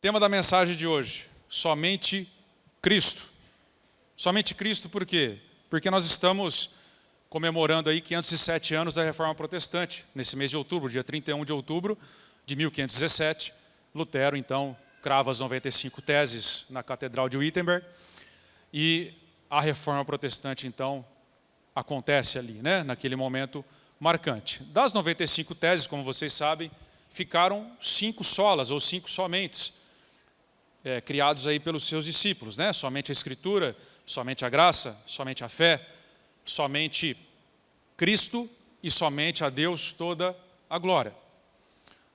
Tema da mensagem de hoje, somente Cristo. Somente Cristo por quê? Porque nós estamos comemorando aí 507 anos da Reforma Protestante, nesse mês de outubro, dia 31 de outubro de 1517. Lutero, então, crava as 95 teses na Catedral de Wittenberg e a Reforma Protestante, então, acontece ali, né? Naquele momento marcante. Das 95 teses, como vocês sabem, ficaram 5 solas, ou 5 somentes, criados aí pelos seus discípulos, né? Somente a Escritura, somente a graça, somente a fé, somente Cristo e somente a Deus toda a glória.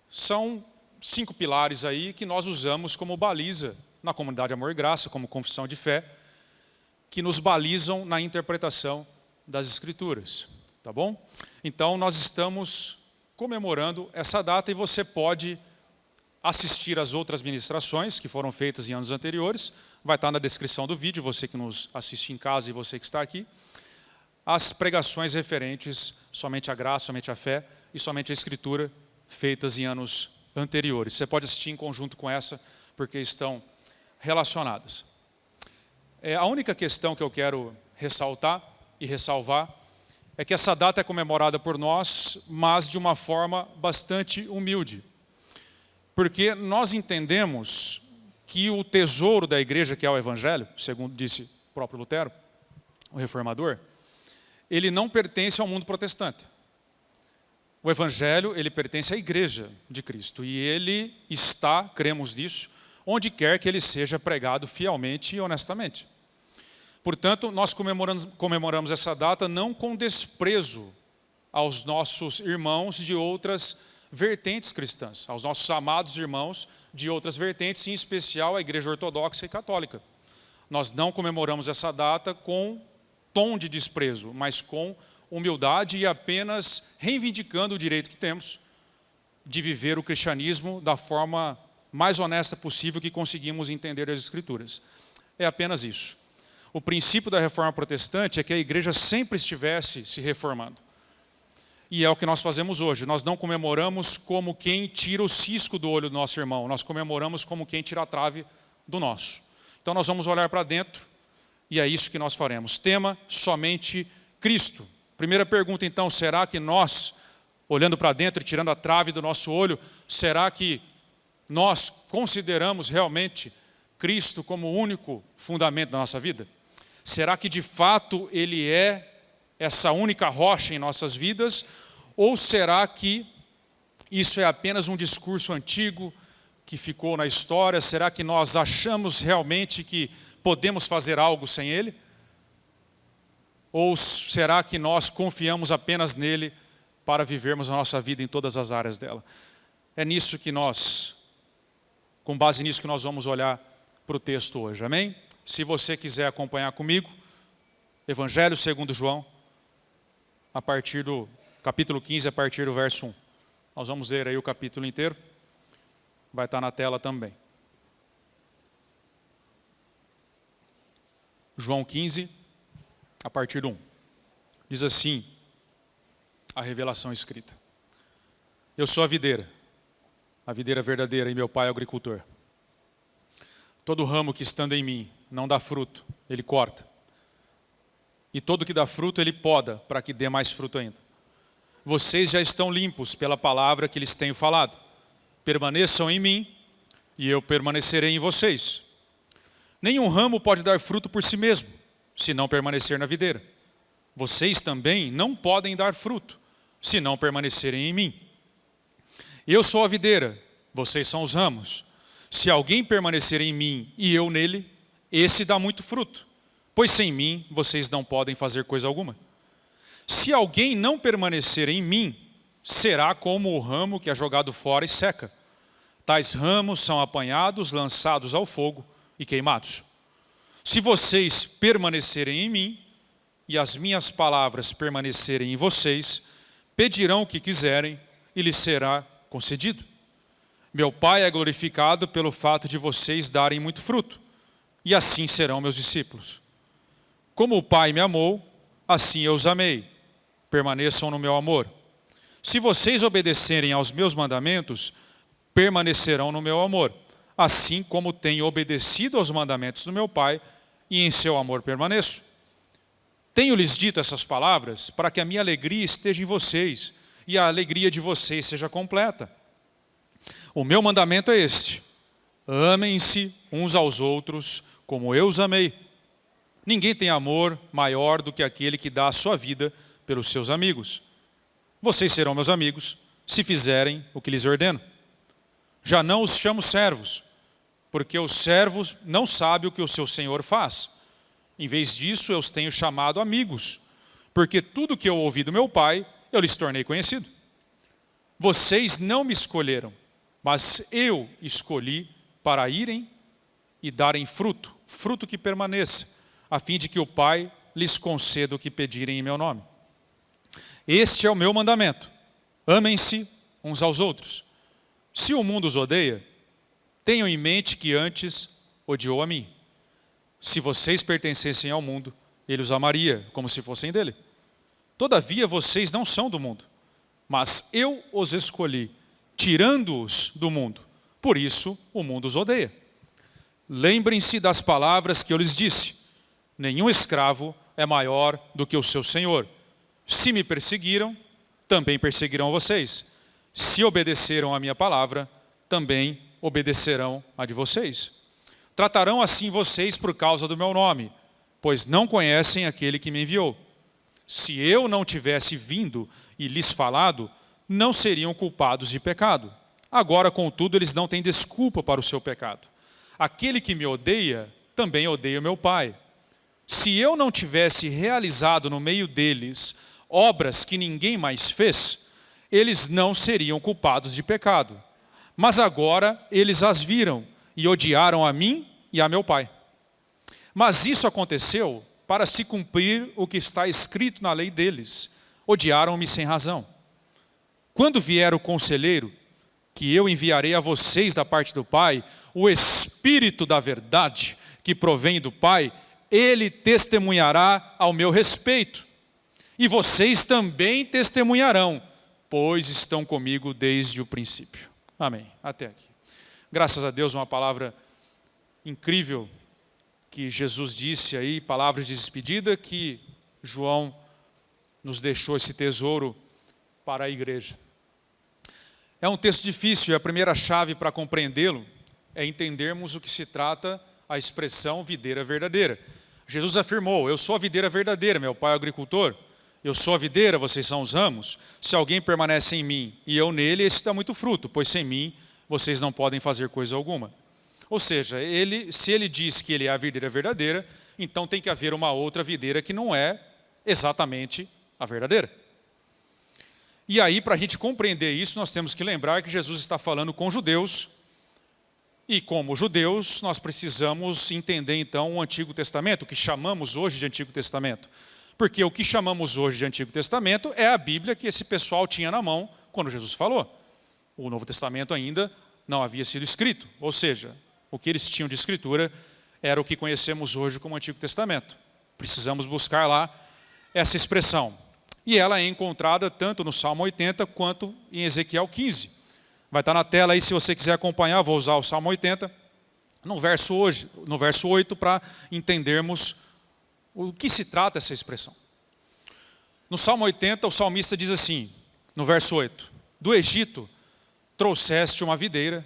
São 5 pilares aí que nós usamos como baliza na comunidade Amor e Graça, como confissão de fé, que nos balizam na interpretação das Escrituras, tá bom? Então nós estamos comemorando essa data e você pode assistir às outras ministrações que foram feitas em anos anteriores, vai estar na descrição do vídeo, você que nos assiste em casa e você que está aqui, as pregações referentes somente à graça, somente à fé e somente à Escritura, feitas em anos anteriores. Você pode assistir em conjunto com essa, porque estão relacionadas. A única questão que eu quero ressaltar e ressalvar é que essa data é comemorada por nós, mas de uma forma bastante humilde. Porque nós entendemos que o tesouro da igreja, que é o Evangelho, segundo disse o próprio Lutero, o reformador, ele não pertence ao mundo protestante. O Evangelho, ele pertence à igreja de Cristo. E ele está, cremos nisso, onde quer que ele seja pregado fielmente e honestamente. Portanto, nós comemoramos essa data não com desprezo aos nossos irmãos de outras vertentes cristãs, aos nossos amados irmãos de outras vertentes, em especial a Igreja Ortodoxa e Católica. Nós não comemoramos essa data com tom de desprezo, mas com humildade e apenas reivindicando o direito que temos de viver o cristianismo da forma mais honesta possível que conseguimos entender as Escrituras. É apenas isso. O princípio da Reforma Protestante é que a igreja sempre estivesse se reformando. E é o que nós fazemos hoje. Nós não comemoramos como quem tira o cisco do olho do nosso irmão. Nós comemoramos como quem tira a trave do nosso. Então nós vamos olhar para dentro e é isso que nós faremos. Tema, somente Cristo. Primeira pergunta então, será que nós, olhando para dentro e tirando a trave do nosso olho, será que nós consideramos realmente Cristo como o único fundamento da nossa vida? Será que de fato Ele é essa única rocha em nossas vidas? Ou será que isso é apenas um discurso antigo que ficou na história? Será que nós achamos realmente que podemos fazer algo sem Ele? Ou será que nós confiamos apenas nele para vivermos a nossa vida em todas as áreas dela? É nisso que nós, com base nisso que nós vamos olhar para o texto hoje, amém? Se você quiser acompanhar comigo, Evangelho segundo João, a partir do capítulo 15, a partir do verso 1. Nós vamos ler aí o capítulo inteiro, vai estar na tela também. João 15, a partir do 1. Diz assim a revelação escrita. Eu sou a videira verdadeira e meu pai é o agricultor. Todo ramo que estando em mim não dá fruto, ele corta. E todo que dá fruto, ele poda, para que dê mais fruto ainda. Vocês já estão limpos pela palavra que lhes tenho falado. Permaneçam em mim, e eu permanecerei em vocês. Nenhum ramo pode dar fruto por si mesmo, se não permanecer na videira. Vocês também não podem dar fruto, se não permanecerem em mim. Eu sou a videira, vocês são os ramos. Se alguém permanecer em mim e eu nele, esse dá muito fruto, pois sem mim vocês não podem fazer coisa alguma. Se alguém não permanecer em mim, será como o ramo que é jogado fora e seca. Tais ramos são apanhados, lançados ao fogo e queimados. Se vocês permanecerem em mim e as minhas palavras permanecerem em vocês, pedirão o que quiserem e lhes será concedido. Meu Pai é glorificado pelo fato de vocês darem muito fruto, e assim serão meus discípulos. Como o Pai me amou, assim eu os amei. Permaneçam no meu amor. Se vocês obedecerem aos meus mandamentos, permanecerão no meu amor, assim como tenho obedecido aos mandamentos do meu Pai, e em seu amor permaneço. Tenho-lhes dito essas palavras para que a minha alegria esteja em vocês, e a alegria de vocês seja completa. O meu mandamento é este: amem-se uns aos outros como eu os amei. Ninguém tem amor maior do que aquele que dá a sua vida pelos seus amigos. Vocês serão meus amigos se fizerem o que lhes ordeno. Já não os chamo servos, porque o servo não sabe o que o seu senhor faz. Em vez disso, eu os tenho chamado amigos, porque tudo que eu ouvi do meu Pai, eu lhes tornei conhecido. Vocês não me escolheram, mas eu escolhi para irem e darem fruto, fruto que permaneça, a fim de que o Pai lhes conceda o que pedirem em meu nome. Este é o meu mandamento: amem-se uns aos outros. Se o mundo os odeia, tenham em mente que antes odiou a mim. Se vocês pertencessem ao mundo, ele os amaria como se fossem dele. Todavia vocês não são do mundo, mas eu os escolhi, tirando-os do mundo. Por isso o mundo os odeia. Lembrem-se das palavras que eu lhes disse: nenhum escravo é maior do que o seu senhor. Se me perseguiram, também perseguirão vocês. Se obedeceram à minha palavra, também obedecerão a de vocês. Tratarão assim vocês por causa do meu nome, pois não conhecem aquele que me enviou. Se eu não tivesse vindo e lhes falado, não seriam culpados de pecado. Agora, contudo, eles não têm desculpa para o seu pecado. Aquele que me odeia, também odeia o meu Pai. Se eu não tivesse realizado no meio deles obras que ninguém mais fez, eles não seriam culpados de pecado. Mas agora eles as viram e odiaram a mim e a meu Pai. Mas isso aconteceu para se cumprir o que está escrito na lei deles: odiaram-me sem razão. Quando vier o conselheiro, que eu enviarei a vocês da parte do Pai, o Espírito da verdade, que provém do Pai, ele testemunhará ao meu respeito. E vocês também testemunharão, pois estão comigo desde o princípio. Amém. Até aqui. Graças a Deus, uma palavra incrível que Jesus disse aí, palavras de despedida, que João nos deixou esse tesouro para a igreja. É um texto difícil, e a primeira chave para compreendê-lo é entendermos o que se trata a expressão videira verdadeira. Jesus afirmou: eu sou a videira verdadeira, meu Pai é o agricultor. Eu sou a videira, vocês são os ramos. Se alguém permanece em mim e eu nele, esse dá muito fruto, pois sem mim vocês não podem fazer coisa alguma. Ou seja, se ele diz que ele é a videira verdadeira, então tem que haver uma outra videira que não é exatamente a verdadeira. E aí, para a gente compreender isso, nós temos que lembrar que Jesus está falando com judeus, e como judeus, nós precisamos entender então o Antigo Testamento, o que chamamos hoje de Antigo Testamento. Porque o que chamamos hoje de Antigo Testamento é a Bíblia que esse pessoal tinha na mão quando Jesus falou. O Novo Testamento ainda não havia sido escrito. Ou seja, o que eles tinham de escritura era o que conhecemos hoje como Antigo Testamento. Precisamos buscar lá essa expressão. E ela é encontrada tanto no Salmo 80 quanto em Ezequiel 15. Vai estar na tela aí se você quiser acompanhar, vou usar o Salmo 80, no verso 8, para entendermos o que se trata essa expressão. No Salmo 80, o salmista diz assim, no verso 8: do Egito trouxeste uma videira,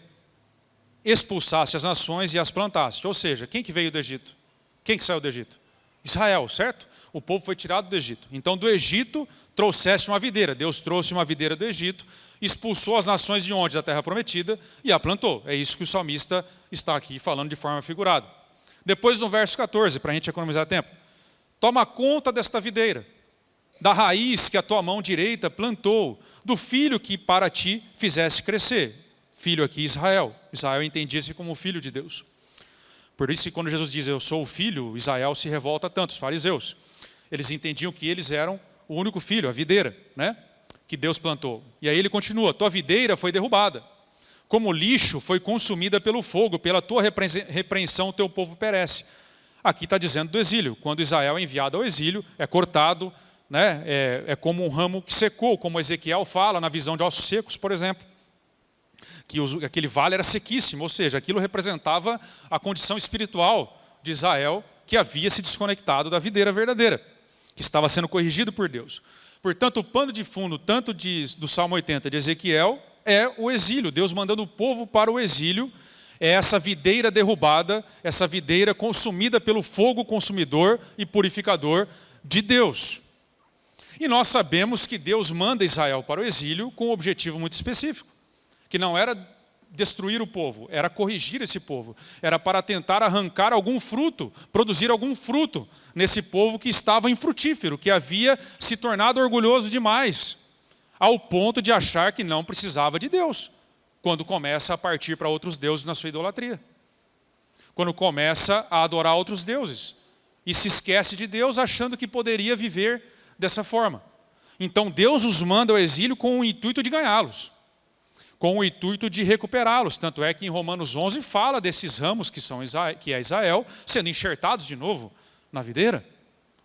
expulsaste as nações e as plantaste. Ou seja, quem que veio do Egito? Quem que saiu do Egito? Israel, certo? O povo foi tirado do Egito. Então do Egito trouxeste uma videira. Deus trouxe uma videira do Egito, expulsou as nações de onde? Da terra prometida, e a plantou. É isso que o salmista está aqui falando de forma figurada. Depois no verso 14, para a gente economizar tempo: toma conta desta videira, da raiz que a tua mão direita plantou, do filho que para ti fizeste crescer. Filho aqui, Israel. Israel entendia-se como o filho de Deus. Por isso que quando Jesus diz, eu sou o filho, Israel se revolta tanto, os fariseus. Eles entendiam que eles eram o único filho, a videira, né, que Deus plantou. E aí ele continua: tua videira foi derrubada, como lixo foi consumida pelo fogo, pela tua repreensão o teu povo perece. Aqui está dizendo do exílio. Quando Israel é enviado ao exílio, é cortado, né, é como um ramo que secou, como Ezequiel fala na visão de ossos secos, por exemplo. que aquele vale era sequíssimo, ou seja, aquilo representava a condição espiritual de Israel, que havia se desconectado da videira verdadeira, que estava sendo corrigido por Deus. Portanto, o pano de fundo, tanto do Salmo 80 de Ezequiel, é o exílio. Deus mandando o povo para o exílio, é essa videira derrubada, essa videira consumida pelo fogo consumidor e purificador de Deus. E nós sabemos que Deus manda Israel para o exílio com um objetivo muito específico, que não era destruir o povo, era corrigir esse povo, era para tentar arrancar algum fruto, produzir algum fruto nesse povo que estava infrutífero, que havia se tornado orgulhoso demais, ao ponto de achar que não precisava de Deus, quando começa a partir para outros deuses na sua idolatria, quando começa a adorar outros deuses, e se esquece de Deus achando que poderia viver dessa forma. Então Deus os manda ao exílio com o intuito de ganhá-los, com o intuito de recuperá-los. Tanto é que em Romanos 11 fala desses ramos que é Israel, sendo enxertados de novo na videira,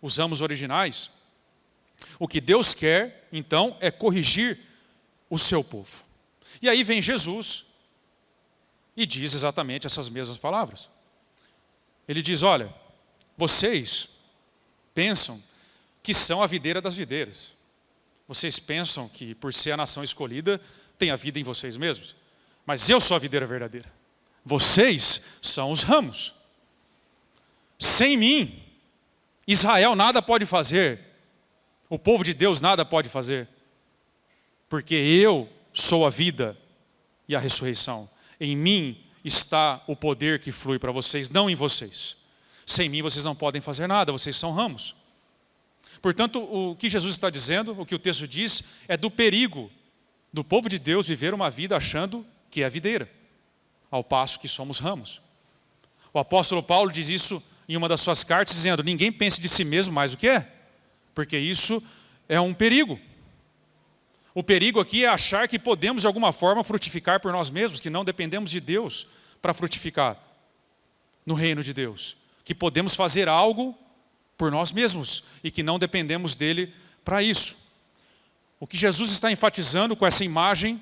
os ramos originais. O que Deus quer, então, é corrigir o seu povo. E aí vem Jesus e diz exatamente essas mesmas palavras. Ele diz, olha, vocês pensam que são a videira das videiras. Vocês pensam que por ser a nação escolhida, tem a vida em vocês mesmos. Mas eu sou a videira verdadeira. Vocês são os ramos. Sem mim, Israel nada pode fazer. O povo de Deus nada pode fazer. Porque eu sou a vida e a ressurreição. Em mim está o poder que flui para vocês, não em vocês. Sem mim vocês não podem fazer nada, vocês são ramos. Portanto, o que Jesus está dizendo, o que o texto diz, é do perigo do povo de Deus viver uma vida achando que é a videira, ao passo que somos ramos. O apóstolo Paulo diz isso em uma das suas cartas, dizendo, ninguém pense de si mesmo mais do que é, porque isso é um perigo. O perigo aqui é achar que podemos de alguma forma frutificar por nós mesmos, que não dependemos de Deus para frutificar no reino de Deus, que podemos fazer algo por nós mesmos e que não dependemos dele para isso. O que Jesus está enfatizando com essa imagem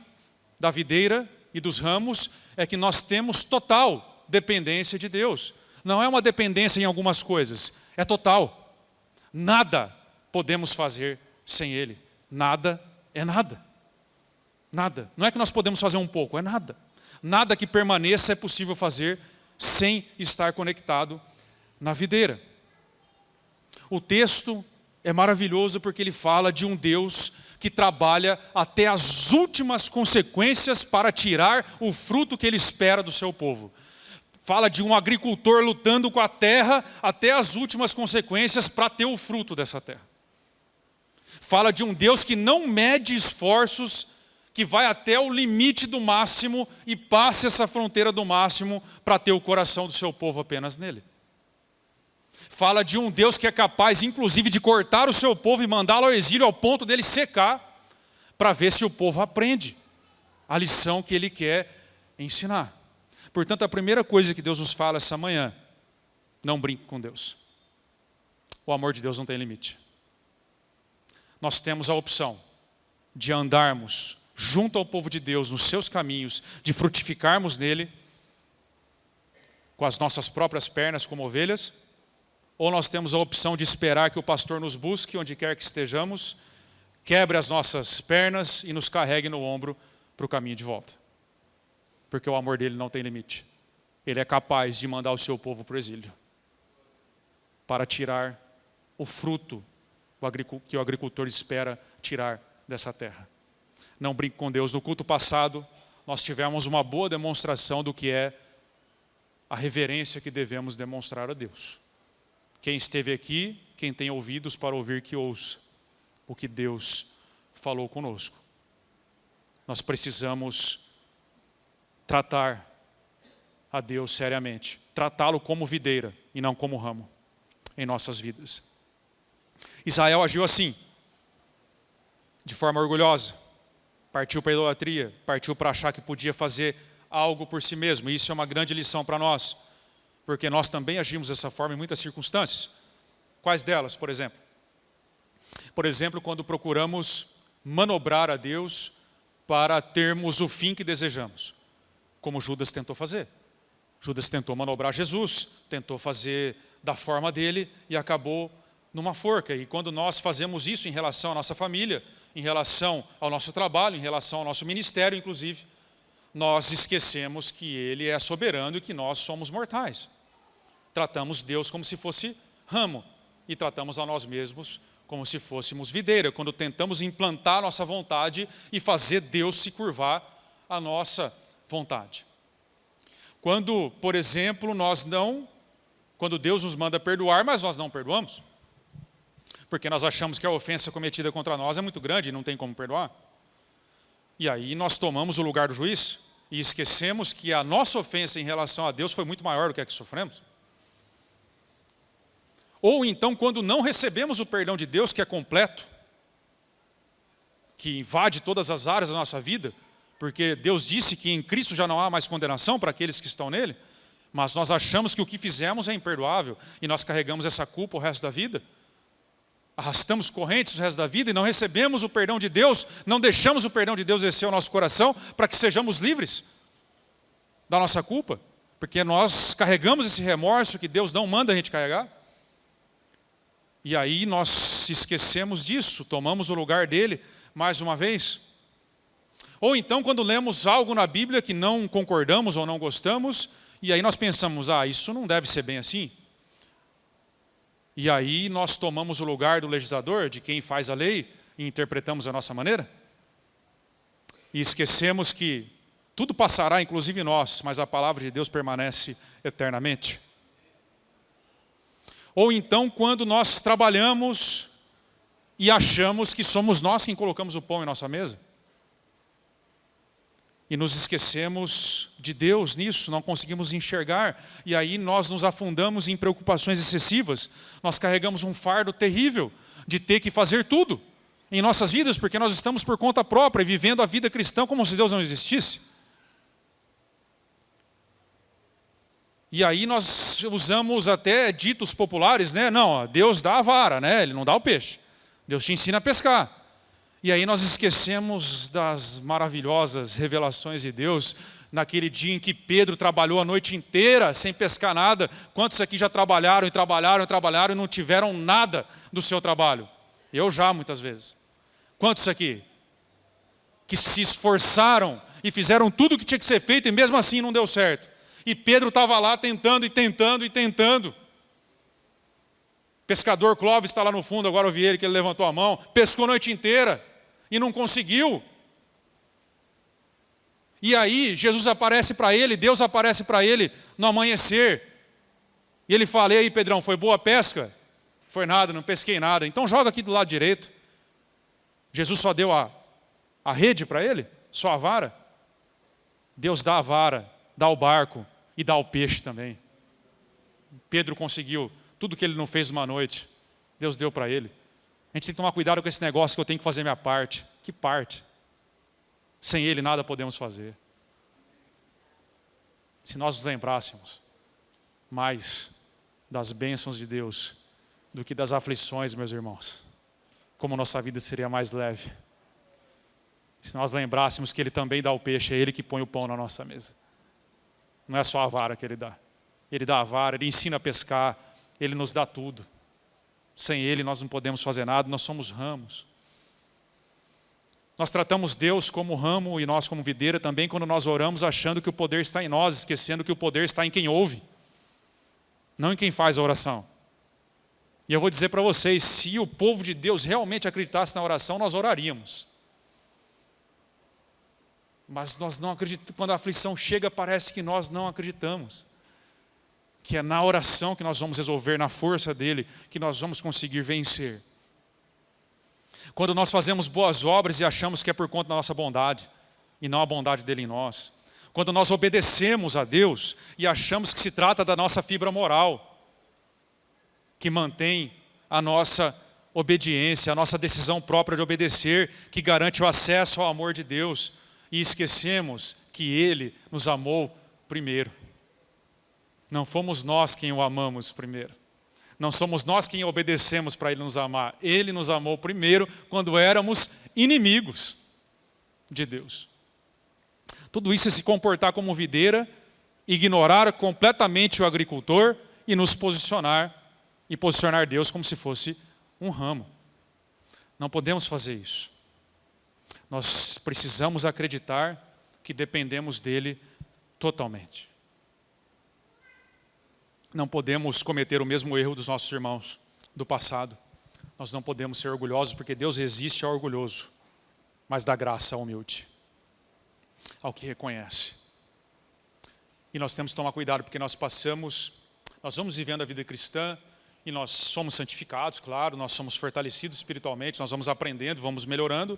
da videira e dos ramos é que nós temos total dependência de Deus. Não é uma dependência em algumas coisas, é total. Nada podemos fazer sem Ele. Nada é nada. Nada. Não é que nós podemos fazer um pouco, é nada. Nada que permaneça é possível fazer sem estar conectado na videira. O texto é maravilhoso porque ele fala de um Deus que trabalha até as últimas consequências para tirar o fruto que ele espera do seu povo. Fala de um agricultor lutando com a terra até as últimas consequências para ter o fruto dessa terra. Fala de um Deus que não mede esforços, que vai até o limite do máximo e passa essa fronteira do máximo para ter o coração do seu povo apenas nele. Fala de um Deus que é capaz, inclusive, de cortar o seu povo e mandá-lo ao exílio ao ponto dele secar, para ver se o povo aprende a lição que ele quer ensinar. Portanto, a primeira coisa que Deus nos fala essa manhã, não brinque com Deus. O amor de Deus não tem limite. Nós temos a opção de andarmos junto ao povo de Deus, nos seus caminhos, de frutificarmos nele, com as nossas próprias pernas como ovelhas, ou nós temos a opção de esperar que o pastor nos busque onde quer que estejamos, quebre as nossas pernas e nos carregue no ombro para o caminho de volta. Porque o amor dele não tem limite. Ele é capaz de mandar o seu povo para o exílio, para tirar o fruto que o agricultor espera tirar dessa terra. Não brinque com Deus. No culto passado, nós tivemos uma boa demonstração do que é a reverência que devemos demonstrar a Deus. Quem esteve aqui, quem tem ouvidos para ouvir, que ouça o que Deus falou conosco. Nós precisamos tratar a Deus seriamente. Tratá-lo como videira e não como ramo em nossas vidas. Israel agiu assim, de forma orgulhosa. Partiu para a idolatria, partiu para achar que podia fazer algo por si mesmo. E isso é uma grande lição para nós, porque nós também agimos dessa forma em muitas circunstâncias. Quais delas, por exemplo? Por exemplo, quando procuramos manobrar a Deus para termos o fim que desejamos, como Judas tentou fazer. Judas tentou manobrar Jesus, tentou fazer da forma dele e acabou numa forca. E quando nós fazemos isso em relação à nossa família, em relação ao nosso trabalho, em relação ao nosso ministério, inclusive, nós esquecemos que Ele é soberano e que nós somos mortais. Tratamos Deus como se fosse ramo e tratamos a nós mesmos como se fôssemos videira, quando tentamos implantar a nossa vontade e fazer Deus se curvar à nossa vontade. Quando, por exemplo, quando Deus nos manda perdoar, mas nós não perdoamos, porque nós achamos que a ofensa cometida contra nós é muito grande e não tem como perdoar. E aí nós tomamos o lugar do juiz e esquecemos que a nossa ofensa em relação a Deus foi muito maior do que a que sofremos. Ou então, quando não recebemos o perdão de Deus, que é completo, que invade todas as áreas da nossa vida, porque Deus disse que em Cristo já não há mais condenação para aqueles que estão nele, mas nós achamos que o que fizemos é imperdoável e nós carregamos essa culpa o resto da vida. Arrastamos correntes o resto da vida e não recebemos o perdão de Deus, não deixamos o perdão de Deus descer ao nosso coração para que sejamos livres da nossa culpa, porque nós carregamos esse remorso que Deus não manda a gente carregar. E aí nós esquecemos disso, tomamos o lugar dele mais uma vez. Ou então quando lemos algo na Bíblia que não concordamos ou não gostamos, e aí nós pensamos, isso não deve ser bem assim. E aí nós tomamos o lugar do legislador, de quem faz a lei, e interpretamos a nossa maneira. E esquecemos que tudo passará, inclusive nós, mas a palavra de Deus permanece eternamente. Ou então quando nós trabalhamos e achamos que somos nós quem colocamos o pão em nossa mesa. E nos esquecemos de Deus nisso, não conseguimos enxergar. E aí nós nos afundamos em preocupações excessivas. Nós carregamos um fardo terrível de ter que fazer tudo em nossas vidas, porque nós estamos por conta própria e vivendo a vida cristã como se Deus não existisse. E aí nós usamos até ditos populares, né? Não, Deus dá a vara, né? Ele não dá o peixe. Deus te ensina a pescar. E aí nós esquecemos das maravilhosas revelações de Deus, naquele dia em que Pedro trabalhou a noite inteira sem pescar nada. Quantos aqui já trabalharam e não tiveram nada do seu trabalho? Eu já, muitas vezes. Quantos aqui que se esforçaram e fizeram tudo o que tinha que ser feito e mesmo assim não deu certo? E Pedro estava lá tentando. Pescador Clóvis está lá no fundo, agora eu vi ele que ele levantou a mão. Pescou a noite inteira e não conseguiu. E aí Jesus aparece para ele, Deus aparece para ele no amanhecer. E ele fala, e aí Pedrão, foi boa a pesca? Foi nada, não pesquei nada. Então joga aqui do lado direito. Jesus só deu a rede para ele? Só a vara? Deus dá a vara, dá o barco e dá o peixe também. Pedro conseguiu tudo que ele não fez uma noite, Deus deu para ele. A gente tem que tomar cuidado com esse negócio que eu tenho que fazer minha parte. Que parte? Sem Ele nada podemos fazer. Se nós nos lembrássemos mais das bênçãos de Deus do que das aflições, meus irmãos, como nossa vida seria mais leve. Se nós lembrássemos que Ele também dá o peixe, é Ele que põe o pão na nossa mesa. Não é só a vara que Ele dá. Ele dá a vara, Ele ensina a pescar, Ele nos dá tudo. Sem Ele nós não podemos fazer nada, nós somos ramos. Nós tratamos Deus como ramo e nós como videira também quando nós oramos achando que o poder está em nós, esquecendo que o poder está em quem ouve, não em quem faz a oração. E eu vou dizer para vocês, se o povo de Deus realmente acreditasse na oração, nós oraríamos. Mas nós não acreditamos, quando a aflição chega, parece que nós não acreditamos. Que é na oração que nós vamos resolver, na força dele, que nós vamos conseguir vencer. Quando nós fazemos boas obras e achamos que é por conta da nossa bondade, e não a bondade dele em nós. Quando nós obedecemos a Deus e achamos que se trata da nossa fibra moral, que mantém a nossa obediência, a nossa decisão própria de obedecer, que garante o acesso ao amor de Deus, e esquecemos que Ele nos amou primeiro. Não fomos nós quem o amamos primeiro. Não somos nós quem obedecemos para Ele nos amar. Ele nos amou primeiro quando éramos inimigos. de Deus. Tudo isso é se comportar como videira, ignorar completamente o agricultor e nos posicionar Deus como se fosse um ramo. Não podemos fazer isso. Nós precisamos acreditar que dependemos dele totalmente. Não podemos cometer o mesmo erro dos nossos irmãos do passado. Nós não podemos ser orgulhosos, porque Deus resiste ao orgulhoso, mas dá graça ao humilde, ao que reconhece. E nós temos que tomar cuidado, porque nós vamos vivendo a vida cristã, e nós somos santificados, claro, nós somos fortalecidos espiritualmente, nós vamos aprendendo, vamos melhorando,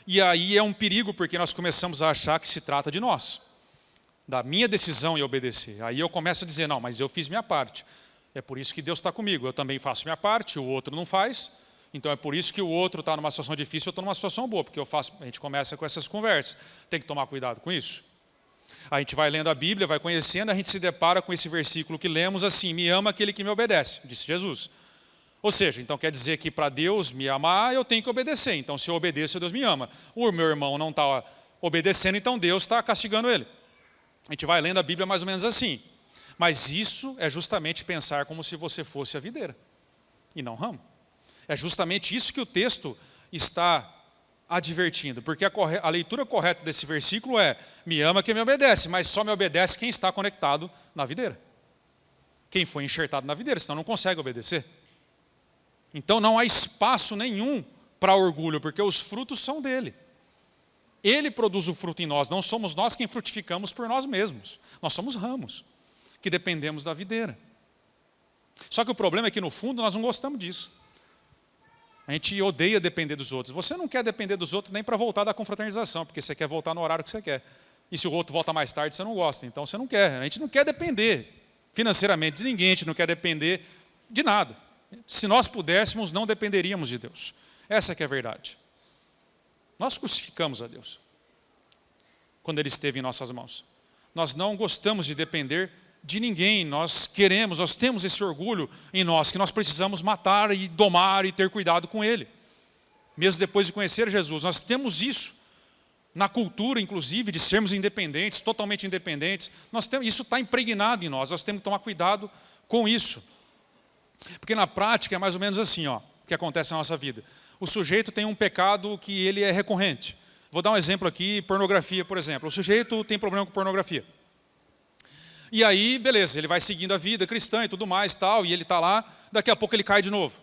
e aí é um perigo, porque nós começamos a achar que se trata de nós, da minha decisão em obedecer. Aí eu começo a dizer, não, mas eu fiz minha parte, é por isso que Deus está comigo, eu também faço minha parte, o outro não faz, então é por isso que o outro está numa situação difícil, eu estou numa situação boa, porque a gente começa com essas conversas, tem que tomar cuidado com isso. A gente vai lendo a Bíblia, vai conhecendo, a gente se depara com esse versículo que lemos assim, me ama aquele que me obedece, disse Jesus. Ou seja, então quer dizer que para Deus me amar, eu tenho que obedecer. Então se eu obedeço, Deus me ama. O meu irmão não está obedecendo, então Deus está castigando ele. A gente vai lendo a Bíblia mais ou menos assim. Mas isso é justamente pensar como se você fosse a videira, e não ramo. É justamente isso que o texto está advertindo, porque a leitura correta desse versículo é, me ama quem me obedece, mas só me obedece quem está conectado na videira. Quem foi enxertado na videira, senão não consegue obedecer. Então não há espaço nenhum para orgulho, porque os frutos são dele. Ele produz o fruto em nós, não somos nós quem frutificamos por nós mesmos. Nós somos ramos, que dependemos da videira. Só que o problema é que no fundo nós não gostamos disso. A gente odeia depender dos outros. Você não quer depender dos outros nem para voltar da confraternização, porque você quer voltar no horário que você quer. E se o outro volta mais tarde, você não gosta. Então você não quer. A gente não quer depender financeiramente de ninguém, a gente não quer depender de nada. Se nós pudéssemos, não dependeríamos de Deus. Essa que é a verdade. Nós crucificamos a Deus quando Ele esteve em nossas mãos. Nós não gostamos de depender de ninguém, nós temos esse orgulho em nós, que nós precisamos matar e domar e ter cuidado com ele. Mesmo depois de conhecer Jesus, nós temos isso na cultura, inclusive, de sermos independentes, totalmente independentes. Isso está impregnado em nós temos que tomar cuidado com isso. Porque na prática é mais ou menos assim, que acontece na nossa vida. O sujeito tem um pecado que ele é recorrente. Vou dar um exemplo aqui, pornografia, por exemplo. O sujeito tem problema com pornografia. E aí, beleza, ele vai seguindo a vida cristã e tudo mais, tal, e ele está lá, daqui a pouco ele cai de novo.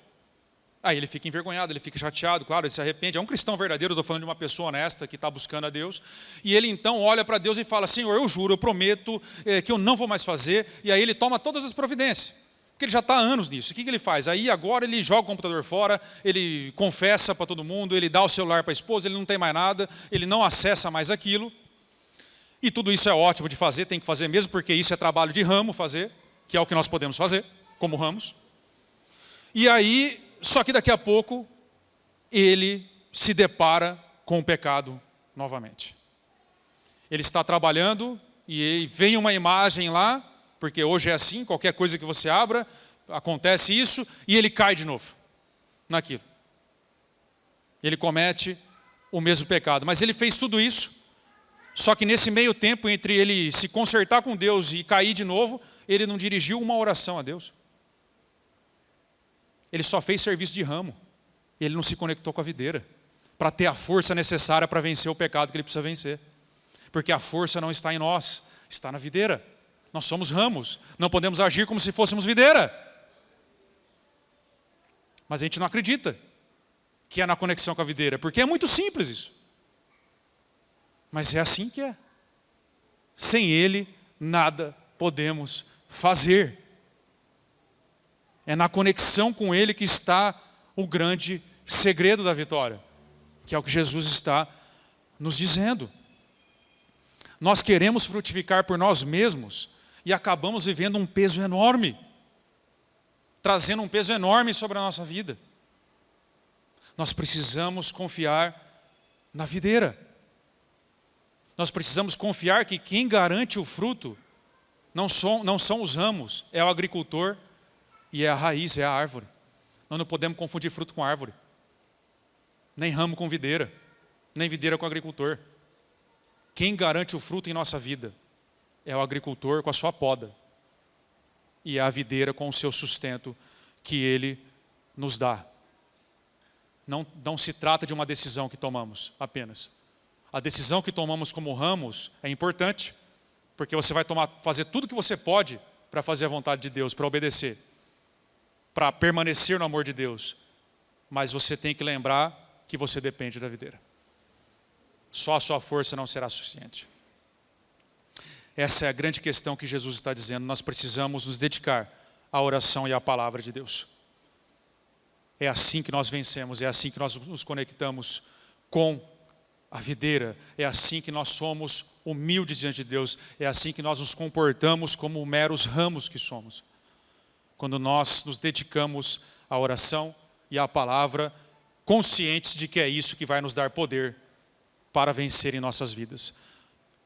Aí ele fica envergonhado, ele fica chateado, claro, ele se arrepende. É um cristão verdadeiro, eu estou falando de uma pessoa honesta que está buscando a Deus. E ele então olha para Deus e fala, Senhor, eu juro, eu prometo que eu não vou mais fazer. E aí ele toma todas as providências, porque ele já está há anos nisso. O que ele faz? Aí agora ele joga o computador fora, ele confessa para todo mundo, ele dá o celular para a esposa, ele não tem mais nada, ele não acessa mais aquilo. E tudo isso é ótimo de fazer, tem que fazer mesmo, porque isso é trabalho de ramo fazer, que é o que nós podemos fazer, como ramos. E aí, só que daqui a pouco, ele se depara com o pecado novamente. Ele está trabalhando e vem uma imagem lá, porque hoje é assim, qualquer coisa que você abra, acontece isso, e ele cai de novo naquilo. Ele comete o mesmo pecado, mas ele fez tudo isso. Só que nesse meio tempo, entre ele se consertar com Deus e cair de novo, ele não dirigiu uma oração a Deus. Ele só fez serviço de ramo. Ele não se conectou com a videira, para ter a força necessária para vencer o pecado que ele precisa vencer. Porque a força não está em nós, está na videira. Nós somos ramos, não podemos agir como se fôssemos videira. Mas a gente não acredita que é na conexão com a videira, porque é muito simples isso. Mas é assim que é. Sem Ele, nada podemos fazer. É na conexão com Ele que está o grande segredo da vitória, que é o que Jesus está nos dizendo. Nós queremos frutificar por nós mesmos e acabamos vivendo um peso enorme, trazendo um peso enorme sobre a nossa vida. Nós precisamos confiar na videira. Nós precisamos confiar que quem garante o fruto não são os ramos, é o agricultor e é a raiz, é a árvore. Nós não podemos confundir fruto com árvore, nem ramo com videira, nem videira com agricultor. Quem garante o fruto em nossa vida é o agricultor com a sua poda. E é a videira com o seu sustento que ele nos dá. Não se trata de uma decisão que tomamos apenas. A decisão que tomamos como ramos é importante, porque você vai fazer tudo o que você pode para fazer a vontade de Deus, para obedecer, para permanecer no amor de Deus. Mas você tem que lembrar que você depende da videira. Só a sua força não será suficiente. Essa é a grande questão que Jesus está dizendo. Nós precisamos nos dedicar à oração e à palavra de Deus. É assim que nós vencemos, é assim que nós nos conectamos com a videira. É assim que nós somos humildes diante de Deus. É assim que nós nos comportamos como meros ramos que somos. Quando nós nos dedicamos à oração e à palavra, conscientes de que é isso que vai nos dar poder para vencer em nossas vidas.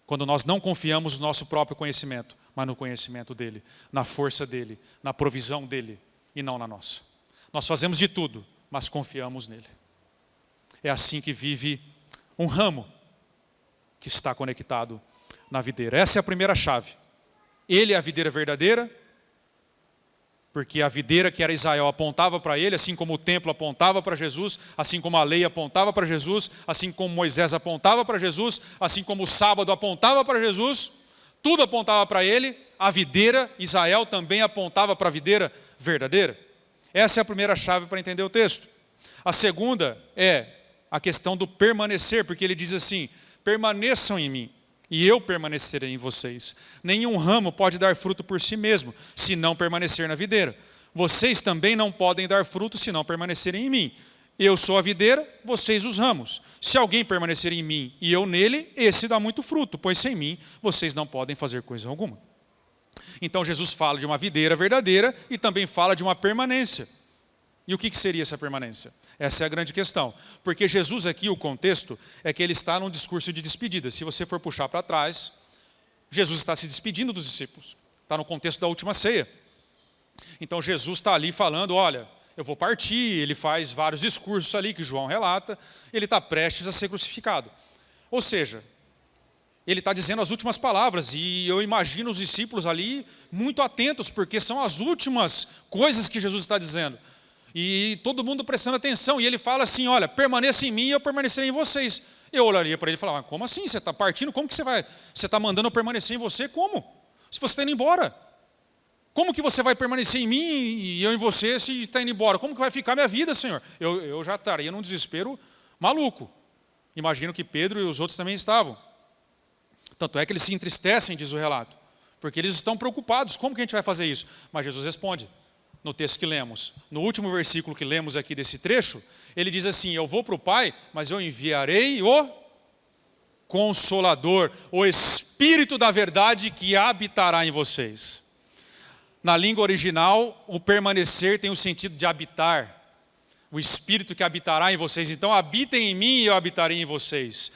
Quando nós não confiamos no nosso próprio conhecimento, mas no conhecimento dele, na força dele, na provisão dele e não na nossa. Nós fazemos de tudo, mas confiamos nele. É assim que vive um ramo que está conectado na videira. Essa é a primeira chave. Ele é a videira verdadeira, porque a videira que era Israel apontava para ele, assim como o templo apontava para Jesus, assim como a lei apontava para Jesus, assim como Moisés apontava para Jesus, assim como o sábado apontava para Jesus, tudo apontava para ele. A videira, Israel, também apontava para a videira verdadeira. Essa é a primeira chave para entender o texto. A segunda é a questão do permanecer, porque ele diz assim: permaneçam em mim e eu permanecerei em vocês. Nenhum ramo pode dar fruto por si mesmo, se não permanecer na videira. Vocês também não podem dar fruto se não permanecerem em mim. Eu sou a videira, vocês os ramos. Se alguém permanecer em mim e eu nele, esse dá muito fruto, pois sem mim vocês não podem fazer coisa alguma. Então Jesus fala de uma videira verdadeira e também fala de uma permanência. E o que seria essa permanência? Essa é a grande questão. Porque Jesus aqui, o contexto, é que ele está num discurso de despedida. Se você for puxar para trás, Jesus está se despedindo dos discípulos. Está no contexto da última ceia. Então Jesus está ali falando, olha, eu vou partir. Ele faz vários discursos ali que João relata. Ele está prestes a ser crucificado. Ou seja, ele está dizendo as últimas palavras. E eu imagino os discípulos ali muito atentos, porque são as últimas coisas que Jesus está dizendo. E todo mundo prestando atenção. E ele fala assim, olha, permaneça em mim e eu permanecerei em vocês. Eu olharia para ele e falava, como assim? Você está partindo? Como que você vai? Você está mandando eu permanecer em você? Como? Se você está indo embora. Como que você vai permanecer em mim e eu em você se está indo embora? Como que vai ficar minha vida, Senhor? Eu já estaria num desespero maluco. Imagino que Pedro e os outros também estavam. Tanto é que eles se entristecem, diz o relato. Porque eles estão preocupados. Como que a gente vai fazer isso? Mas Jesus responde. No texto que lemos, no último versículo que lemos aqui desse trecho, ele diz assim, eu vou para o Pai, mas eu enviarei o Consolador, o Espírito da verdade que habitará em vocês. Na língua original, o permanecer tem o sentido de habitar, o Espírito que habitará em vocês. Então habitem em mim e eu habitarei em vocês.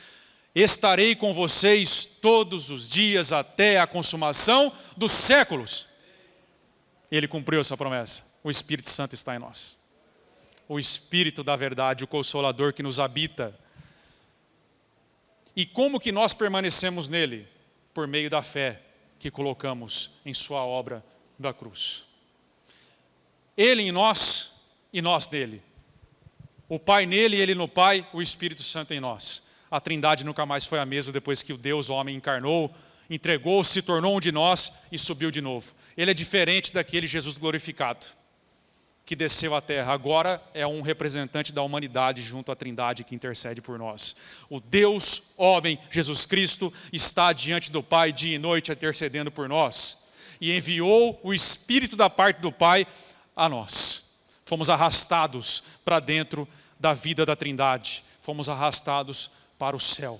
Estarei com vocês todos os dias até a consumação dos séculos. Ele cumpriu essa promessa. O Espírito Santo está em nós. O Espírito da verdade, o Consolador que nos habita. E como que nós permanecemos nele? Por meio da fé que colocamos em sua obra da cruz. Ele em nós e nós nele. O Pai nele e ele no Pai, o Espírito Santo em nós. A Trindade nunca mais foi a mesma depois que o Deus homem encarnou, entregou, se tornou um de nós e subiu de novo. Ele é diferente daquele Jesus glorificado, que desceu à terra. Agora é um representante da humanidade junto à Trindade que intercede por nós. O Deus, homem, Jesus Cristo, está diante do Pai dia e noite intercedendo por nós. E enviou o Espírito da parte do Pai a nós. Fomos arrastados para dentro da vida da Trindade. Fomos arrastados para o céu,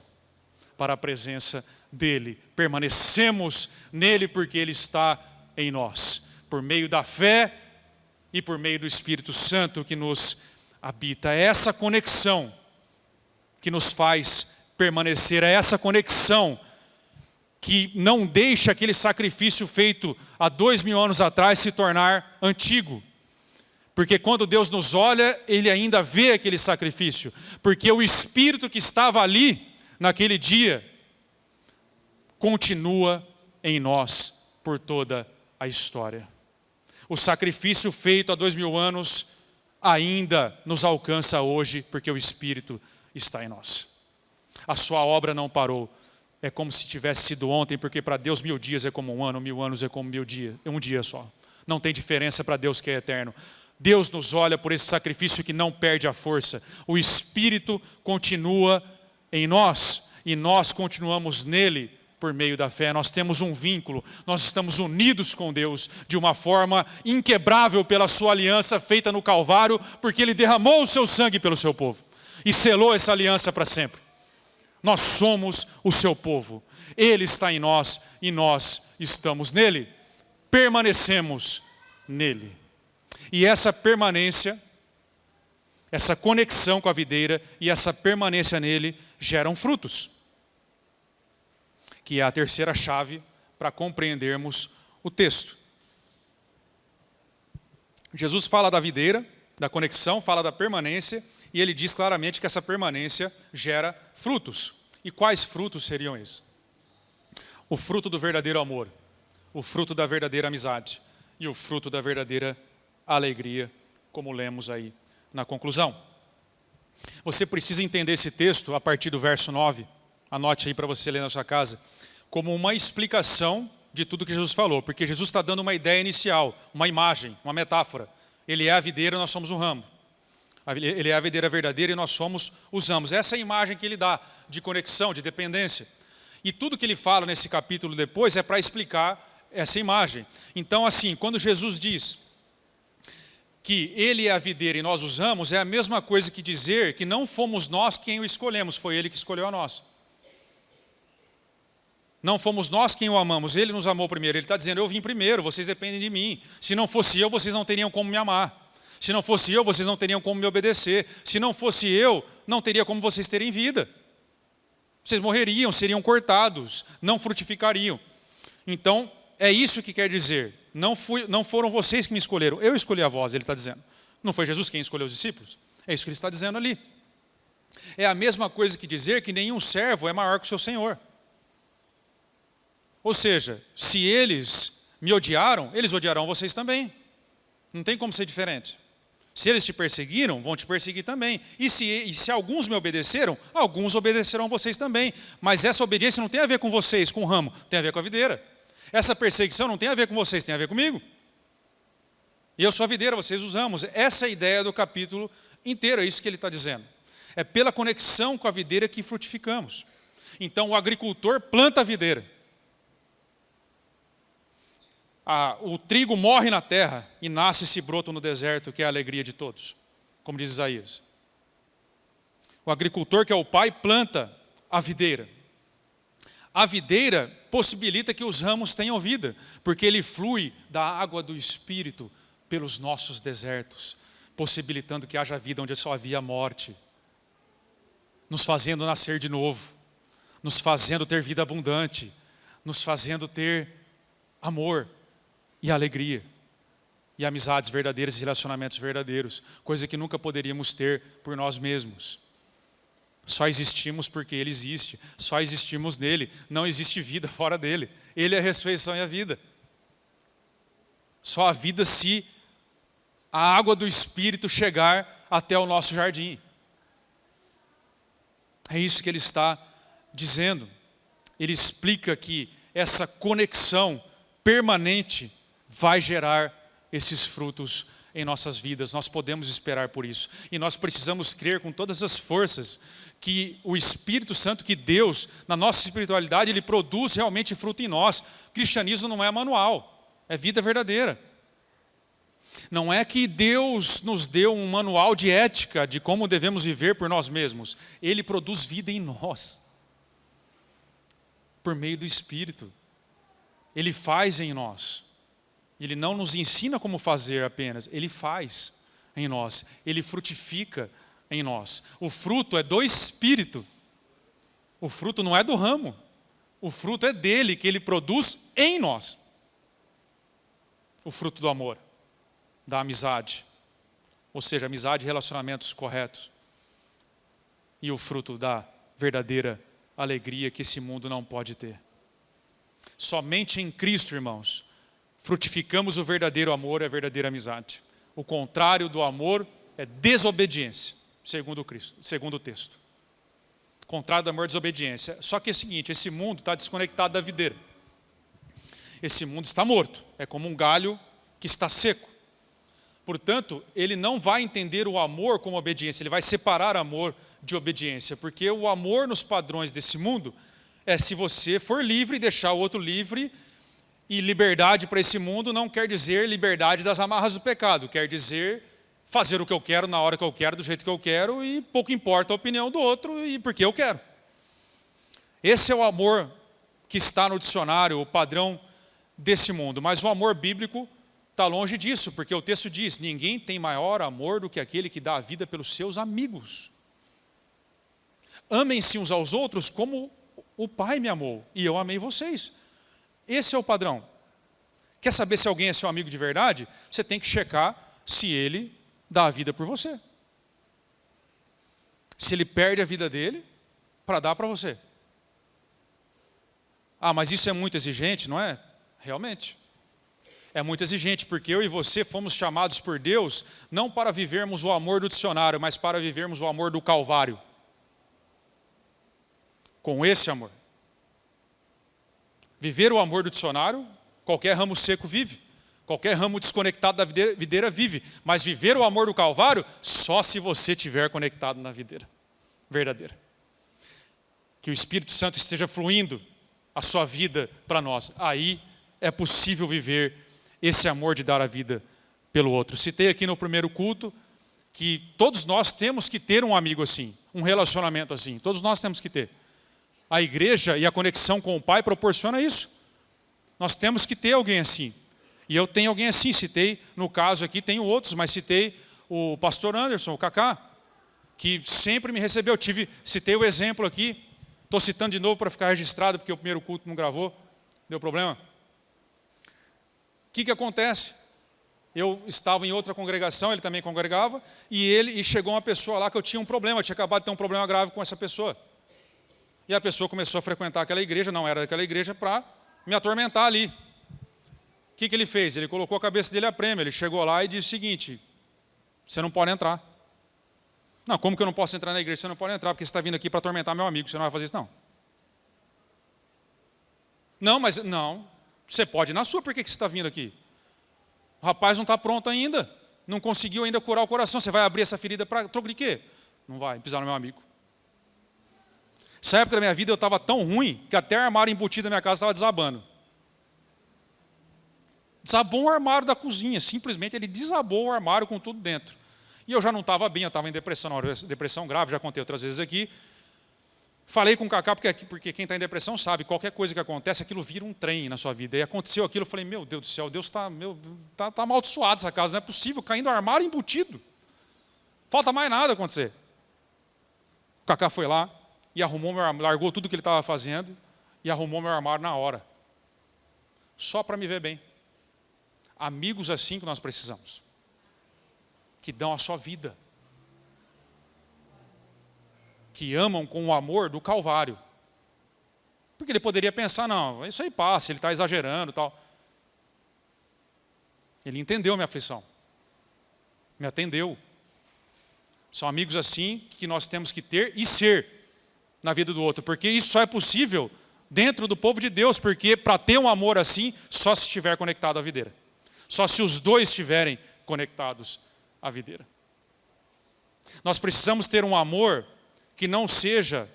para a presença dele. Permanecemos nele porque ele está em nós. Por meio da fé e por meio do Espírito Santo que nos habita. É essa conexão que nos faz permanecer. É essa conexão que não deixa aquele sacrifício feito há 2000 anos atrás se tornar antigo. Porque quando Deus nos olha, Ele ainda vê aquele sacrifício. Porque o Espírito que estava ali, naquele dia, continua em nós por toda a história. O sacrifício feito há 2000 anos ainda nos alcança hoje, porque o Espírito está em nós. A sua obra não parou. É como se tivesse sido ontem, porque para Deus 1000 dias é como um ano, 1000 anos é como 1000 dias, é um dia só. Não tem diferença para Deus que é eterno. Deus nos olha por esse sacrifício que não perde a força. O Espírito continua em nós e nós continuamos nele por meio da fé. Nós temos um vínculo, nós estamos unidos com Deus de uma forma inquebrável pela sua aliança feita no Calvário, porque Ele derramou o seu sangue pelo seu povo e selou essa aliança para sempre. Nós somos o seu povo. Ele está em nós e nós estamos nele. Permanecemos nele. E essa permanência, essa conexão com a videira e essa permanência nele geram frutos, que é a terceira chave para compreendermos o texto. Jesus fala da videira, da conexão, fala da permanência, e ele diz claramente que essa permanência gera frutos. E quais frutos seriam esses? O fruto do verdadeiro amor, o fruto da verdadeira amizade e o fruto da verdadeira alegria, como lemos aí na conclusão. Você precisa entender esse texto a partir do verso 9, anote aí para você ler na sua casa, como uma explicação de tudo que Jesus falou, porque Jesus está dando uma ideia inicial, uma imagem, uma metáfora. Ele é a videira, nós somos o ramo. Ele é a videira verdadeira e nós somos os ramos. Essa é a imagem que ele dá de conexão, de dependência. E tudo que ele fala nesse capítulo depois é para explicar essa imagem. Então, assim, quando Jesus diz que ele é a videira e nós os ramos, é a mesma coisa que dizer que não fomos nós quem o escolhemos, foi ele que escolheu a nós. Não fomos nós quem o amamos, ele nos amou primeiro. Ele está dizendo, eu vim primeiro, vocês dependem de mim. Se não fosse eu, vocês não teriam como me amar. Se não fosse eu, vocês não teriam como me obedecer. Se não fosse eu, não teria como vocês terem vida. Vocês morreriam, seriam cortados, não frutificariam. Então, é isso que quer dizer. Não foram vocês que me escolheram, eu escolhi a vós, ele está dizendo. Não foi Jesus quem escolheu os discípulos? É isso que ele está dizendo ali. É a mesma coisa que dizer que nenhum servo é maior que o seu senhor. Ou seja, se eles me odiaram, eles odiarão vocês também. Não tem como ser diferente. Se eles te perseguiram, vão te perseguir também. E se alguns me obedeceram, alguns obedecerão vocês também. Mas essa obediência não tem a ver com vocês, com o ramo, tem a ver com a videira. Essa perseguição não tem a ver com vocês, tem a ver comigo. E eu sou a videira, vocês os ramos. Essa é a ideia do capítulo inteiro, é isso que ele está dizendo. É pela conexão com a videira que frutificamos. Então o agricultor planta a videira. O trigo morre na terra e nasce esse broto no deserto, que é a alegria de todos, como diz Isaías. O agricultor, que é o pai, planta a videira. A videira possibilita que os ramos tenham vida, porque ele flui da água do Espírito pelos nossos desertos, possibilitando que haja vida onde só havia morte, nos fazendo nascer de novo, nos fazendo ter vida abundante, nos fazendo ter amor e alegria, e amizades verdadeiras e relacionamentos verdadeiros, coisa que nunca poderíamos ter por nós mesmos. Só existimos porque Ele existe, só existimos nele, não existe vida fora dele. Ele é a ressurreição e a vida. Só a vida se a água do Espírito chegar até o nosso jardim. É isso que ele está dizendo. Ele explica que essa conexão permanente vai gerar esses frutos em nossas vidas. Nós podemos esperar por isso. E nós precisamos crer com todas as forças que o Espírito Santo, que Deus, na nossa espiritualidade, Ele produz realmente fruto em nós. Cristianismo não é manual, é vida verdadeira. Não é que Deus nos deu um manual de ética de como devemos viver por nós mesmos. Ele produz vida em nós, por meio do Espírito. Ele faz em nós. Ele não nos ensina como fazer apenas, Ele faz em nós. Ele frutifica em nós. O fruto é do Espírito. O fruto não é do ramo. O fruto é dele, que Ele produz em nós. O fruto do amor, da amizade. Ou seja, amizade e relacionamentos corretos. E o fruto da verdadeira alegria que esse mundo não pode ter. Somente em Cristo, irmãos, frutificamos o verdadeiro amor e a verdadeira amizade. O contrário do amor é desobediência, segundo Cristo, segundo o texto. O contrário do amor é desobediência. Só que é o seguinte, esse mundo está desconectado da videira. Esse mundo está morto, é como um galho que está seco. Portanto, ele não vai entender o amor como obediência, ele vai separar amor de obediência, porque o amor nos padrões desse mundo é se você for livre e deixar o outro livre, e liberdade para esse mundo não quer dizer liberdade das amarras do pecado, quer dizer fazer o que eu quero, na hora que eu quero, do jeito que eu quero, e pouco importa a opinião do outro e porque eu quero. Esse é o amor que está no dicionário, o padrão desse mundo, mas o amor bíblico está longe disso, porque o texto diz, ninguém tem maior amor do que aquele que dá a vida pelos seus amigos. Amem-se uns aos outros como o Pai me amou e eu amei vocês. Esse é o padrão. Quer saber se alguém é seu amigo de verdade? Você tem que checar se ele dá a vida por você. Se ele perde a vida dele para dar para você. Ah, mas isso é muito exigente, não é? Realmente. É muito exigente, porque eu e você fomos chamados por Deus não para vivermos o amor do dicionário, mas para vivermos o amor do Calvário. Com esse amor. Viver o amor do dicionário, qualquer ramo seco vive. Qualquer ramo desconectado da videira vive. Mas viver o amor do Calvário, só se você estiver conectado na videira verdadeira. Que o Espírito Santo esteja fluindo a sua vida para nós. Aí é possível viver esse amor de dar a vida pelo outro. Citei aqui no primeiro culto que todos nós temos que ter um amigo assim, um relacionamento assim. Todos nós temos que ter. A igreja e a conexão com o Pai proporciona isso. Nós temos que ter alguém assim. E eu tenho alguém assim, citei, no caso aqui, tenho outros, mas citei o pastor Anderson, o Cacá, que sempre me recebeu. Citei o exemplo aqui, estou citando de novo para ficar registrado, porque o primeiro culto não gravou, deu problema. O que acontece? Eu estava em outra congregação, ele também congregava, e chegou uma pessoa lá que eu tinha um problema, eu tinha acabado de ter um problema grave com essa pessoa. E a pessoa começou a frequentar aquela igreja, não era daquela igreja, para me atormentar ali. O que ele fez? Ele colocou a cabeça dele a prêmio, ele chegou lá e disse o seguinte, você não pode entrar. Não, como que eu não posso entrar na igreja? Você não pode entrar, porque você está vindo aqui para atormentar meu amigo, você não vai fazer isso, não. Não, você pode ir na sua, por que você está vindo aqui? O rapaz não está pronto ainda, não conseguiu ainda curar o coração, você vai abrir essa ferida para troco de quê? Não vai, pisar no meu amigo. Nessa época da minha vida eu estava tão ruim que até o armário embutido da minha casa estava desabando. Desabou o armário da cozinha, simplesmente ele desabou o armário com tudo dentro. E eu já não estava bem, eu estava em depressão grave, já contei outras vezes aqui. Falei com o Cacá, porque quem está em depressão sabe, qualquer coisa que acontece, aquilo vira um trem na sua vida. E aconteceu aquilo, eu falei, meu Deus do céu, Deus está amaldiçoado essa casa, não é possível, caindo o armário embutido. Falta mais nada acontecer. O Cacá foi lá e arrumou meu armário, largou tudo que ele estava fazendo e arrumou meu armário na hora. Só para me ver bem. Amigos assim que nós precisamos. Que dão a sua vida. Que amam com o amor do Calvário. Porque ele poderia pensar, não, isso aí passa, ele está exagerando e tal. Ele entendeu minha aflição. Me atendeu. São amigos assim que nós temos que ter e ser na vida do outro. Porque isso só é possível dentro do povo de Deus. Porque para ter um amor assim, só se estiver conectado à videira. Só se os dois estiverem conectados à videira. Nós precisamos ter um amor que não seja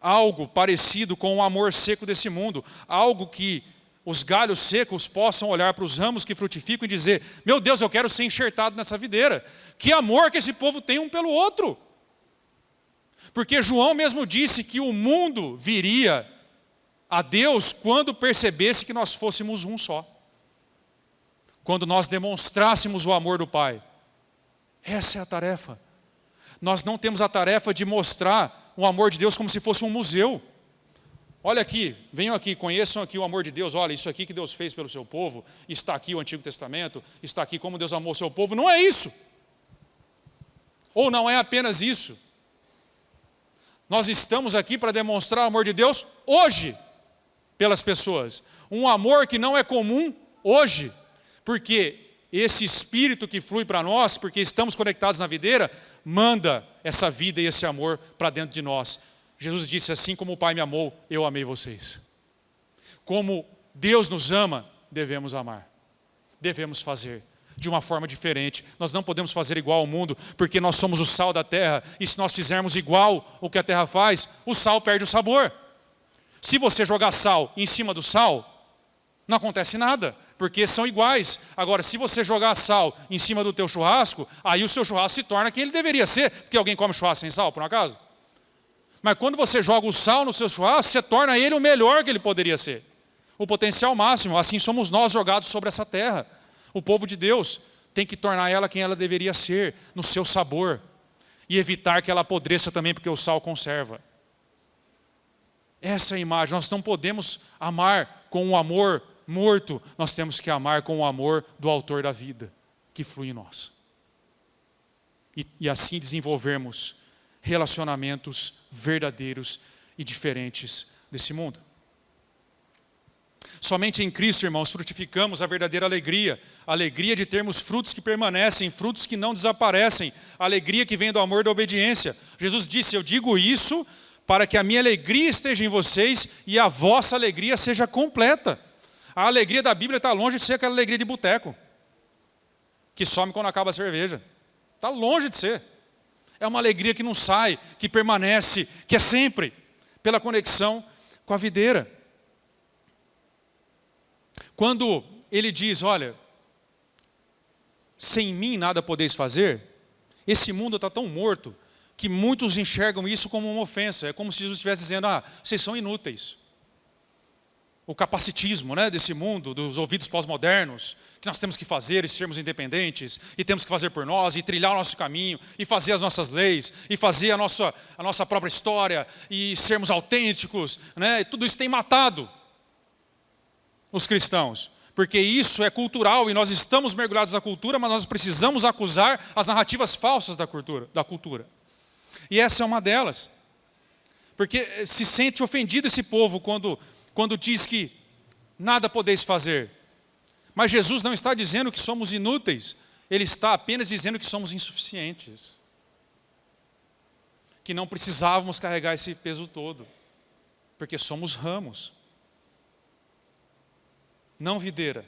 algo parecido com o amor seco desse mundo. Algo que os galhos secos possam olhar para os ramos que frutificam e dizer, meu Deus, eu quero ser enxertado nessa videira. Que amor que esse povo tem um pelo outro. Porque João mesmo disse que o mundo viria a Deus quando percebesse que nós fôssemos um só. Quando nós demonstrássemos o amor do Pai. Essa é a tarefa. Nós não temos a tarefa de mostrar o amor de Deus como se fosse um museu. Olha aqui, venham aqui, conheçam aqui o amor de Deus. Olha, isso aqui que Deus fez pelo seu povo. Está aqui o Antigo Testamento. Está aqui como Deus amou o seu povo. Não é isso. Ou não é apenas isso. Nós estamos aqui para demonstrar o amor de Deus hoje. pelas pessoas. Um amor que não é comum hoje, porque esse Espírito que flui para nós, porque estamos conectados na videira, manda essa vida e esse amor para dentro de nós. Jesus disse, assim como o Pai me amou, eu amei vocês. Como Deus nos ama, devemos amar. Devemos fazer de uma forma diferente. Nós não podemos fazer igual ao mundo, porque nós somos o sal da terra, e se nós fizermos igual o que a terra faz, o sal perde o sabor. Se você jogar sal em cima do sal, não acontece nada, porque são iguais. Agora, se você jogar sal em cima do teu churrasco, aí o seu churrasco se torna quem ele deveria ser, porque alguém come churrasco sem sal, por um acaso? Mas quando você joga o sal no seu churrasco, você torna ele o melhor que ele poderia ser. O potencial máximo, assim somos nós jogados sobre essa terra. O povo de Deus tem que tornar ela quem ela deveria ser, no seu sabor. E evitar que ela apodreça também, porque o sal conserva. Essa é a imagem. Nós não podemos amar com um amor morto. Nós temos que amar com o amor do autor da vida, que flui em nós. E assim desenvolvermos relacionamentos verdadeiros e diferentes desse mundo. Somente em Cristo, irmãos, frutificamos a verdadeira alegria. A alegria de termos frutos que permanecem, frutos que não desaparecem. A alegria que vem do amor e da obediência. Jesus disse, eu digo isso para que a minha alegria esteja em vocês e a vossa alegria seja completa. A alegria da Bíblia está longe de ser aquela alegria de boteco, que some quando acaba a cerveja. Está longe de ser. É uma alegria que não sai, que permanece, que é sempre, pela conexão com a videira. Quando ele diz, olha, sem mim nada podeis fazer, esse mundo está tão morto, que muitos enxergam isso como uma ofensa. É como se Jesus estivesse dizendo, vocês são inúteis. O capacitismo, né, desse mundo, dos ouvidos pós-modernos, que nós temos que fazer e sermos independentes, e temos que fazer por nós, e trilhar o nosso caminho, e fazer as nossas leis, e fazer a nossa própria história, e sermos autênticos, né, tudo isso tem matado os cristãos, porque isso é cultural, e nós estamos mergulhados na cultura, mas nós precisamos acusar as narrativas falsas da cultura. E essa é uma delas, porque se sente ofendido esse povo quando diz que nada podeis fazer. Mas Jesus não está dizendo que somos inúteis, Ele está apenas dizendo que somos insuficientes. Que não precisávamos carregar esse peso todo, porque somos ramos, não videira.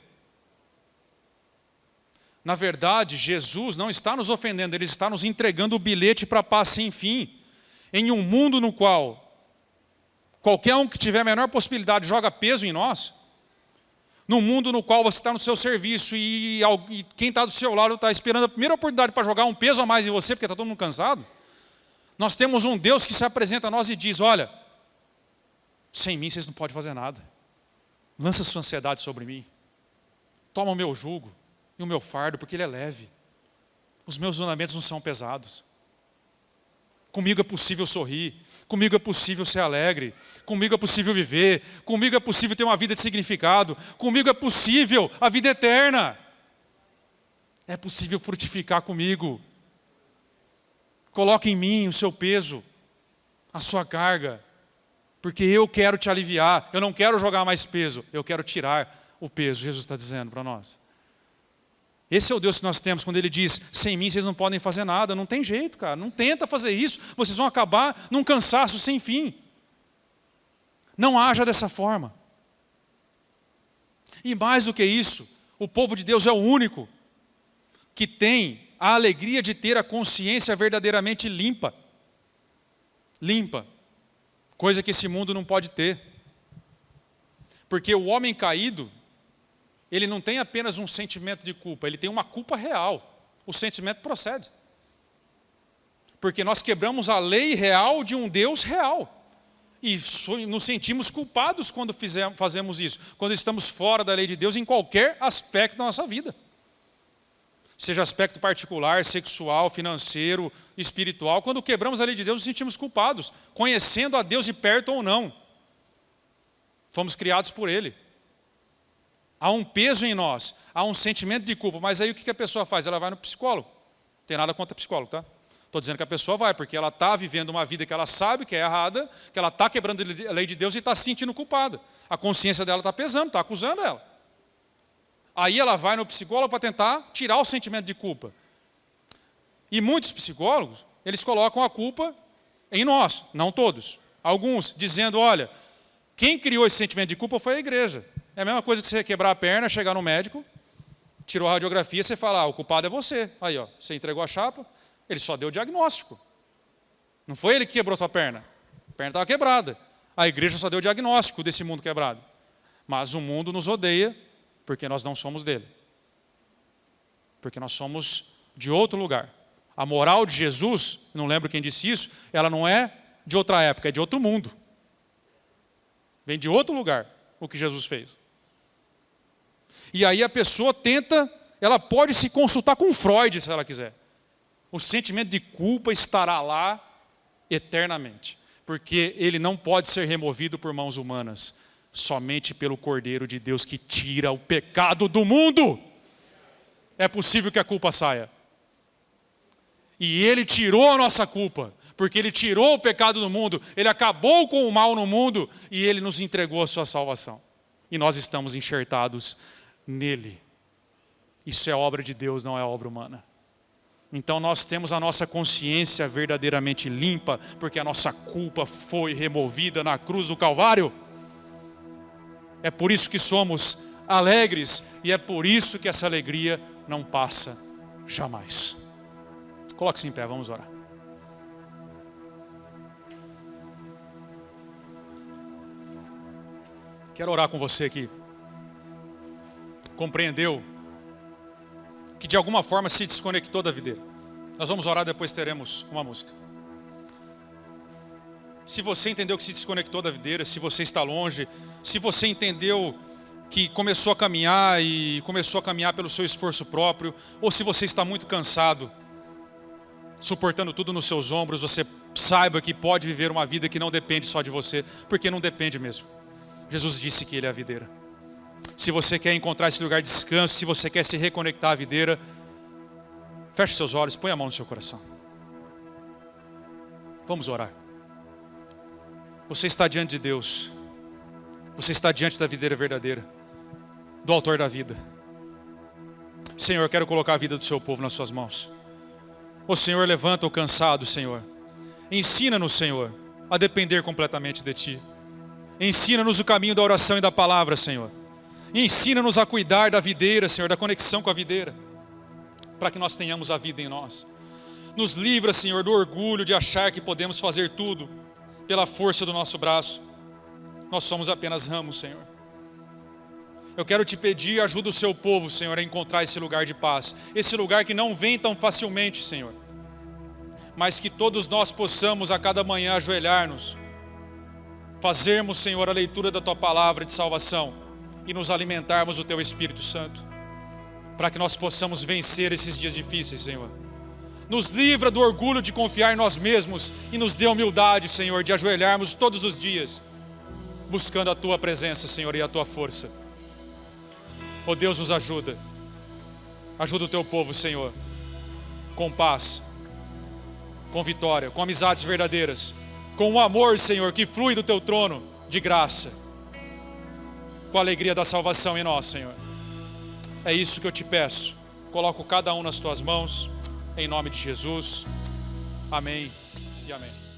Na verdade, Jesus não está nos ofendendo, Ele está nos entregando o bilhete para a paz sem fim. Em um mundo no qual qualquer um que tiver a menor possibilidade joga peso em nós, num mundo no qual você está no seu serviço e quem está do seu lado está esperando a primeira oportunidade para jogar um peso a mais em você, porque está todo mundo cansado, nós temos um Deus que se apresenta a nós e diz, olha, sem mim vocês não podem fazer nada. Lança sua ansiedade sobre mim. Toma o meu jugo e o meu fardo, porque ele é leve. Os meus mandamentos não são pesados. Comigo é possível sorrir. Comigo é possível ser alegre. Comigo é possível viver. Comigo é possível ter uma vida de significado. Comigo é possível a vida eterna. É possível frutificar comigo. Coloque em mim o seu peso, a sua carga. Porque eu quero te aliviar. Eu não quero jogar mais peso. Eu quero tirar o peso, Jesus está dizendo para nós. Esse é o Deus que nós temos quando Ele diz, sem mim vocês não podem fazer nada. Não tem jeito, cara. Não tenta fazer isso. Vocês vão acabar num cansaço sem fim. Não haja dessa forma. E mais do que isso, o povo de Deus é o único que tem a alegria de ter a consciência verdadeiramente limpa. Limpa. Coisa que esse mundo não pode ter. Porque o homem caído, ele não tem apenas um sentimento de culpa, ele tem uma culpa real. O sentimento procede. Porque nós quebramos a lei real de um Deus real. E nos sentimos culpados quando fazemos isso. Quando estamos fora da lei de Deus em qualquer aspecto da nossa vida. Seja aspecto particular, sexual, financeiro, espiritual. Quando quebramos a lei de Deus, nos sentimos culpados. Conhecendo a Deus de perto ou não. Fomos criados por Ele. Há um peso em nós, há um sentimento de culpa. Mas aí o que a pessoa faz? Ela vai no psicólogo. Não tem nada contra psicólogo, tá? Estou dizendo que a pessoa vai, porque ela está vivendo uma vida que ela sabe que é errada, que ela está quebrando a lei de Deus e está se sentindo culpada. A consciência dela está pesando, está acusando ela. Aí ela vai no psicólogo para tentar tirar o sentimento de culpa. E muitos psicólogos, eles colocam a culpa em nós, não todos. Alguns dizendo, olha, quem criou esse sentimento de culpa foi a igreja. É a mesma coisa que você quebrar a perna, chegar no médico, tirou a radiografia, você fala, o culpado é você. Aí, ó, você entregou a chapa, ele só deu o diagnóstico. Não foi ele que quebrou sua perna. A perna estava quebrada. A igreja só deu o diagnóstico desse mundo quebrado. Mas o mundo nos odeia porque nós não somos dele. Porque nós somos de outro lugar. A moral de Jesus, não lembro quem disse isso, ela não é de outra época, é de outro mundo. Vem de outro lugar o que Jesus fez. E aí a pessoa tenta, ela pode se consultar com Freud se ela quiser. O sentimento de culpa estará lá eternamente, porque ele não pode ser removido por mãos humanas, somente pelo Cordeiro de Deus que tira o pecado do mundo. É possível que a culpa saia. E ele tirou a nossa culpa, porque ele tirou o pecado do mundo, ele acabou com o mal no mundo e ele nos entregou a sua salvação. E nós estamos enxertados nele. Isso é obra de Deus, não é obra humana. Então nós temos a nossa consciência verdadeiramente limpa, porque a nossa culpa foi removida na cruz do Calvário. É por isso que somos alegres e é por isso que essa alegria não passa jamais. Coloque-se em pé, vamos orar. Quero orar com você que compreendeu que de alguma forma se desconectou da videira. Nós vamos orar, depois teremos uma música. Se você entendeu que se desconectou da videira, se você está longe, se você entendeu que começou a caminhar e começou a caminhar pelo seu esforço próprio, ou se você está muito cansado, suportando tudo nos seus ombros, você saiba que pode viver uma vida que não depende só de você, porque não depende mesmo. Jesus disse que Ele é a videira. Se você quer encontrar esse lugar de descanso, se você quer se reconectar à videira, feche seus olhos, põe a mão no seu coração. Vamos orar. Você está diante de Deus. Você está diante da videira verdadeira, do autor da vida. Senhor, eu quero colocar a vida do seu povo nas suas mãos. Ô Senhor, levanta o cansado, Senhor. Ensina-nos, Senhor, a depender completamente de Ti. Ensina-nos o caminho da oração e da palavra, Senhor. Ensina-nos a cuidar da videira, Senhor, da conexão com a videira, para que nós tenhamos a vida em nós. Nos livra, Senhor, do orgulho de achar que podemos fazer tudo pela força do nosso braço. Nós somos apenas ramos, Senhor. Eu quero te pedir, ajuda o seu povo, Senhor, a encontrar esse lugar de paz. Esse lugar que não vem tão facilmente, Senhor. Mas que todos nós possamos a cada manhã ajoelhar-nos, fazermos, Senhor, a leitura da Tua palavra de salvação e nos alimentarmos do Teu Espírito Santo, para que nós possamos vencer esses dias difíceis, Senhor. Nos livra do orgulho de confiar em nós mesmos e nos dê humildade, Senhor, de ajoelharmos todos os dias, buscando a Tua presença, Senhor, e a Tua força. Ó Deus, nos ajuda. Ajuda o Teu povo, Senhor, com paz, com vitória, com amizades verdadeiras, com o amor, Senhor, que flui do Teu trono de graça, com a alegria da salvação em nós, Senhor. É isso que eu te peço. Coloco cada um nas Tuas mãos, em nome de Jesus. Amém e amém.